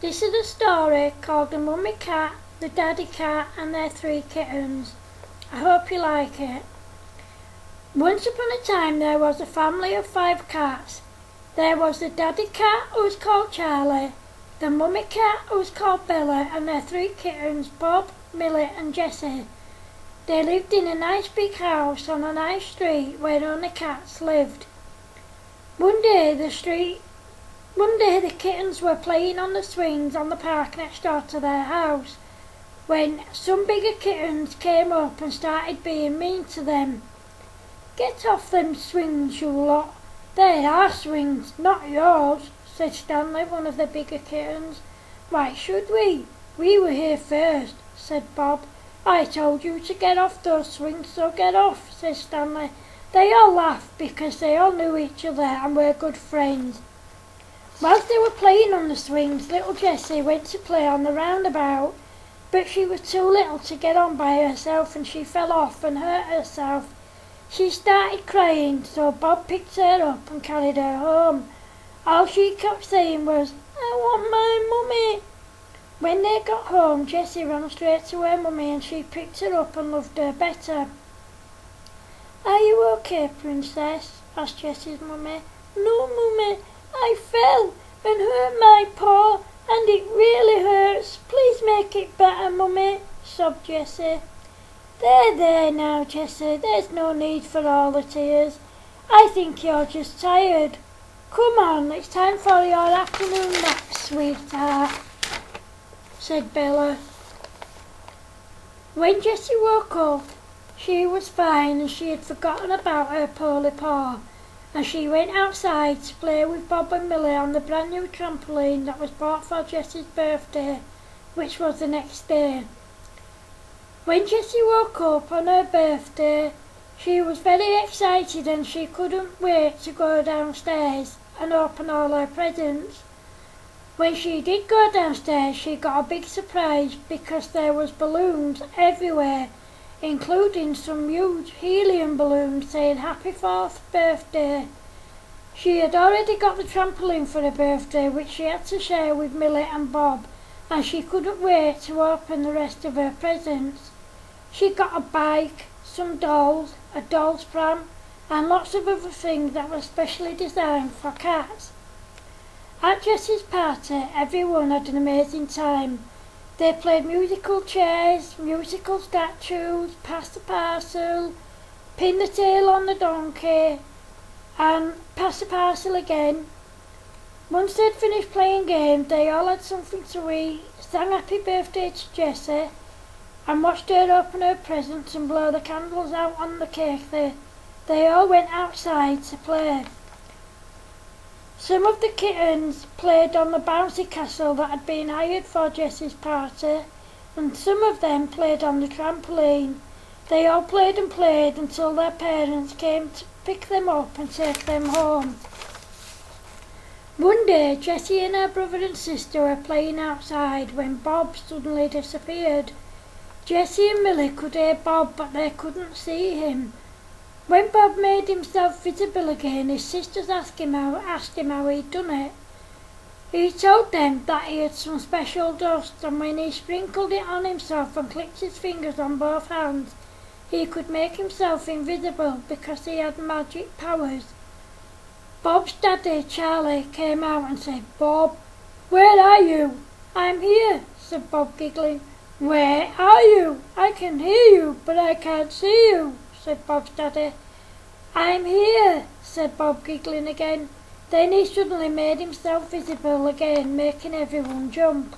This is a story called The Mummy Cat, the Daddy Cat and Their Three Kittens. I hope you like it. Once upon a time there was a family of 5 cats. There was the Daddy Cat, who was called Charlie, the Mummy Cat, who was called Bella, and their 3 kittens, Bob, Millie and Jessie. They lived in a nice big house on a nice street where only cats lived. One day the kittens were playing on the swings on the park next door to their house when some bigger kittens came up and started being mean to them. "Get off them swings, you lot. They're our swings, not yours," said Stanley, one of the bigger kittens. "Why should we? We were here first," said Bob. "I told you to get off those swings, so get off," said Stanley. They all laughed because they all knew each other and were good friends. Whilst they were playing on the swings, little Jessie went to play on the roundabout, but she was too little to get on by herself and she fell off and hurt herself. She started crying, so Bob picked her up and carried her home. All she kept saying was, "I want my mummy." When they got home, Jessie ran straight to her mummy and she picked her up and loved her better. "Are you okay, Princess?" asked Jessie's mummy. "No, mummy, I fell and hurt my paw and it really hurts. Please make it better, mummy," sobbed Jessie. There now, Jessie, there's no need for all the tears. I think you're just tired. Come on, it's time for your afternoon nap, sweetheart," said Bella. When Jessie woke up, she was fine and she had forgotten about her poorly paw, and she went outside to play with Bob and Millie on the brand new trampoline that was bought for Jessie's birthday, which was the next day. When Jessie woke up on her birthday, she was very excited and she couldn't wait to go downstairs and open all her presents. When she did go downstairs, she got a big surprise because there was balloons everywhere, including some huge helium balloons saying "Happy 4th birthday." She had already got the trampoline for her birthday, which she had to share with Millie and Bob, and she couldn't wait to open the rest of her presents. She got a bike, some dolls, a doll's pram, and lots of other things that were specially designed for cats. At Jessie's party, everyone had an amazing time. They played musical chairs, musical statues, pass the parcel, pin the tail on the donkey, and pass the parcel again. Once they'd finished playing games, they all had something to eat, sang happy birthday to Jessie, and watched her open her presents and blow the candles out on the cake. They all went outside to play. Some of the kittens played on the bouncy castle that had been hired for Jessie's party, and some of them played on the trampoline. They all played and played until their parents came to pick them up and take them home. One day, Jessie and her brother and sister were playing outside when Bob suddenly disappeared. Jessie and Millie could hear Bob, but they couldn't see him. When Bob made himself visible again, his sisters asked him how he'd done it. He told them that he had some special dust, and when he sprinkled it on himself and clicked his fingers on both hands, he could make himself invisible because he had magic powers. Bob's daddy, Charlie, came out and said, "Bob, where are you?" "I'm here," said Bob, giggling. "Where are you? I can hear you, but I can't see you," said Bob's daddy. "I'm here," said Bob, giggling again. Then he suddenly made himself visible again, making everyone jump.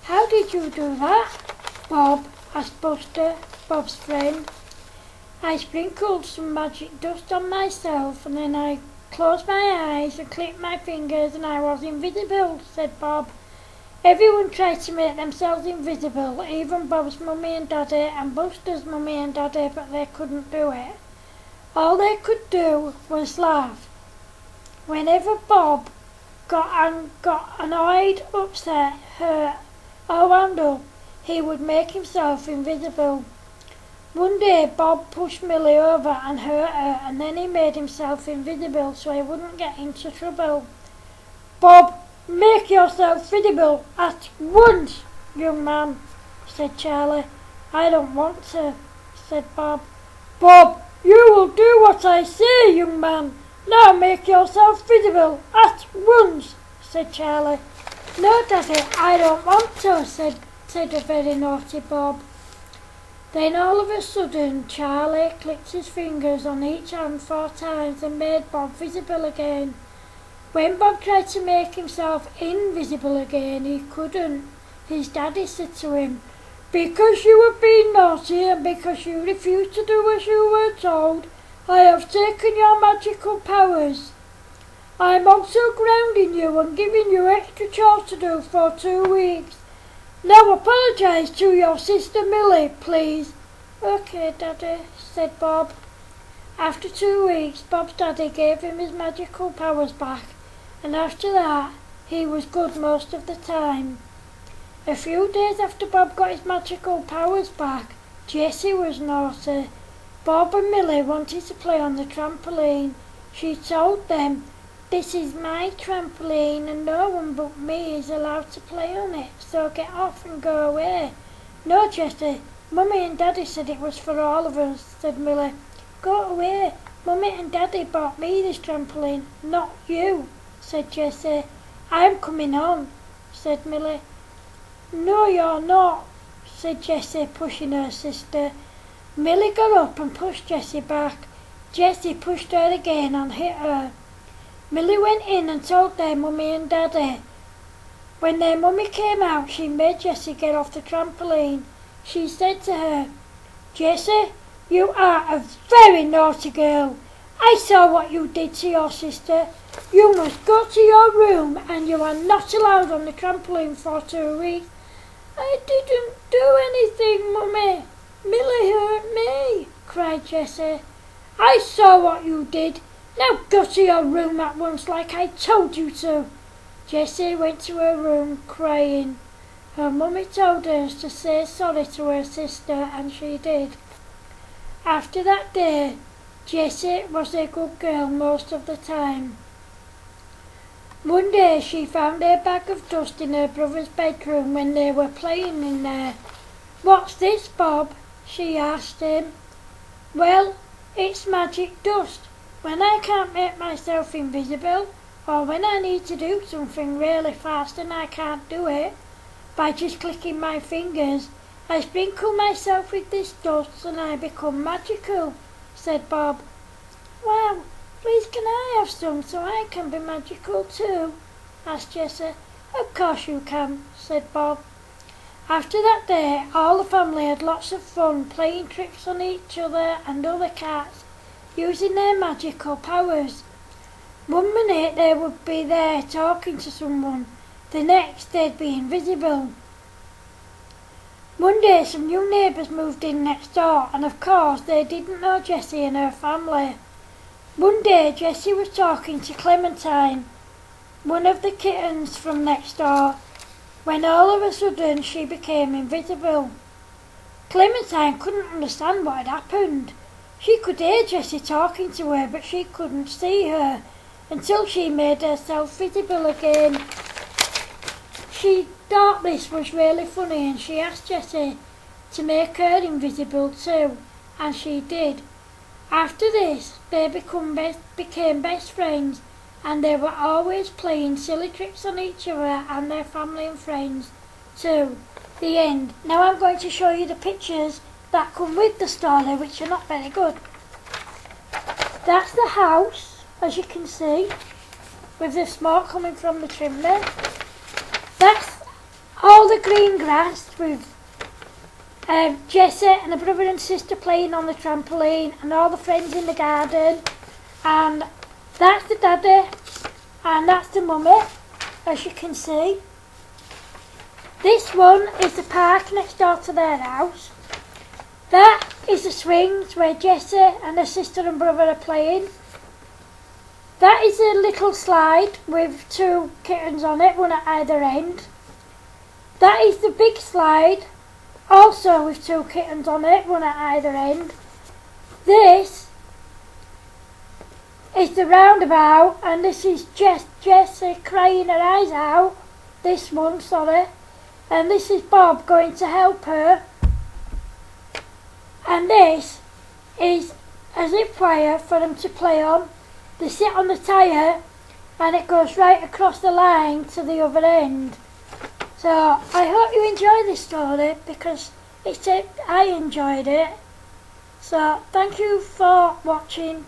"How did you do that, Bob?" asked Buster, Bob's friend. "I sprinkled some magic dust on myself, and then I closed my eyes and clicked my fingers and I was invisible," said Bob. Everyone tried to make themselves invisible, even Bob's mummy and daddy and Buster's mummy and daddy, but they couldn't do it. All they could do was laugh. Whenever Bob got annoyed, upset, hurt, or wound up, he would make himself invisible. One day Bob pushed Millie over and hurt her, and then he made himself invisible so he wouldn't get into trouble. "Bob Make yourself visible at once, young man, said Charlie. I don't want to, said Bob. Bob, you will do what I say, young man. Now make yourself visible at once, said Charlie. No, Daddy, I don't want to, said a very naughty Bob. Then all of a sudden Charlie clicked his fingers on each hand 4 times and made Bob visible again. When Bob tried to make himself invisible again, he couldn't. His daddy said to him, because you have been naughty and because you refused to do as you were told, I have taken your magical powers. I am also grounding you and giving you extra chores to do for 2 weeks. Now apologise to your sister Millie, please. Okay, Daddy, said Bob. After 2 weeks, Bob's daddy gave him his magical powers back, and after that, he was good most of the time. A few days after Bob got his magical powers back, Jessie was naughty. Bob and Millie wanted to play on the trampoline. She told them, this is my trampoline and no one but me is allowed to play on it, so get off and go away. No, Jessie, Mummy and Daddy said it was for all of us, said Millie. Go away. Mummy and Daddy bought me this trampoline, not you, said Jessie. I'm coming on, said Millie. No, you're not, said Jessie, pushing her sister. Millie got up and pushed Jessie back. Jessie pushed her again and hit her. Millie went in and told their Mummy and Daddy. When their Mummy came out, she made Jessie get off the trampoline. She said to her, Jessie, you are a very naughty girl. I saw what you did to your sister. You must go to your room and you are not allowed on the trampoline for 2 weeks. I didn't do anything, Mummy. Millie hurt me, cried Jessie. I saw what you did. Now go to your room at once like I told you to. Jessie went to her room crying. Her Mummy told her to say sorry to her sister and she did. After that day, Jessie was a good girl most of the time. One day she found a bag of dust in her brother's bedroom when they were playing in there. What's this, Bob? She asked him. Well, it's magic dust. When I can't make myself invisible, or when I need to do something really fast and I can't do it, by just clicking my fingers, I sprinkle myself with this dust and I become magical, said Bob. Wow, please can I have some so I can be magical too? Asked Jessie. Of course you can, said Bob. After that day, all the family had lots of fun playing tricks on each other and other cats, using their magical powers. 1 minute they would be there talking to someone, the next they'd be invisible. One day some new neighbours moved in next door and of course they didn't know Jessie and her family. One day Jessie was talking to Clementine, one of the kittens from next door, when all of a sudden she became invisible. Clementine couldn't understand what had happened. She could hear Jessie talking to her but she couldn't see her until she made herself visible again. She thought this was really funny and she asked Jessie to make her invisible too, and she did. After this, they became best friends and they were always playing silly tricks on each other and their family and friends too. The end. Now I'm going to show you the pictures that come with the story, which are not very good. That's the house, as you can see, with the smoke coming from the chimney. That's all the green grass with Jessie and her brother and sister playing on the trampoline and all the friends in the garden. And that's the daddy and that's the mummy, as you can see. This one is the park next door to their house. That is the swings where Jessie and her sister and brother are playing. That is a little slide with 2 kittens on it, one at either end. That is the big slide, also with 2 kittens on it, one at either end. This is the roundabout, and this is Jessie crying her eyes out. This one, sorry. And this is Bob going to help her. And this is a zip wire for them to play on. They sit on the tyre and it goes right across the line to the other end. So I hope you enjoy this story because I enjoyed it. So thank you for watching.